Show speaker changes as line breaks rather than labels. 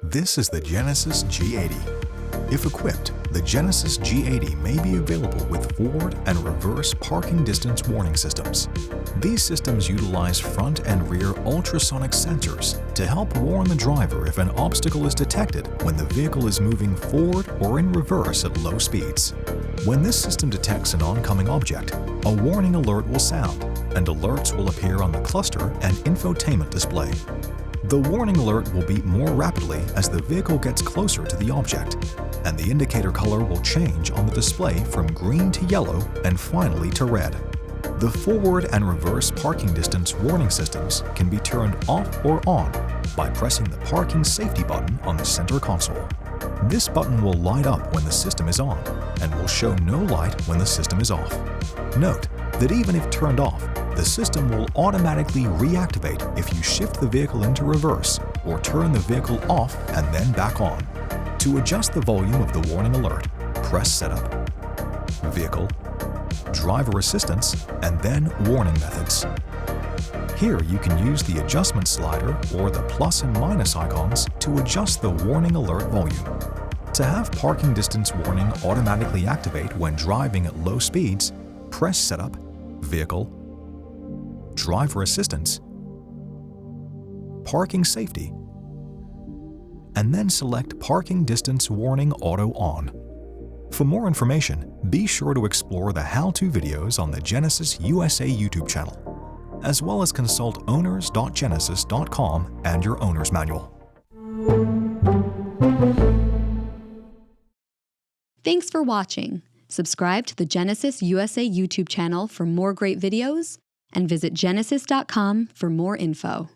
This is the Genesis G80. If equipped, the Genesis G80 may be available with forward and reverse parking distance warning systems. These systems utilize front and rear ultrasonic sensors to help warn the driver if an obstacle is detected when the vehicle is moving forward or in reverse at low speeds. When this system detects an oncoming object, a warning alert will sound, and alerts will appear on the cluster and infotainment display. The warning alert will beep more rapidly as the vehicle gets closer to the object, and the indicator color will change on the display from green to yellow and finally to red. The forward and reverse parking distance warning systems can be turned off or on by pressing the parking safety button on the center console. This button will light up when the system is on and will show no light when the system is off. Note that even if turned off, the system will automatically reactivate if you shift the vehicle into reverse or turn the vehicle off and then back on. To adjust the volume of the warning alert, press Setup, Vehicle, Driver Assistance, and then Warning Methods. Here you can use the adjustment slider or the plus and minus icons to adjust the warning alert volume. To have parking distance warning automatically activate when driving at low speeds, press Setup, Vehicle, Driver Assistance, Parking Safety, and then select Parking Distance Warning Auto On. For more information, be sure to explore the how-to videos on the Genesis USA YouTube channel, as well as consult owners.genesis.com and your owner's manual.
Thanks for watching. Subscribe to the Genesis USA YouTube channel for more great videos, and visit genesis.com for more info.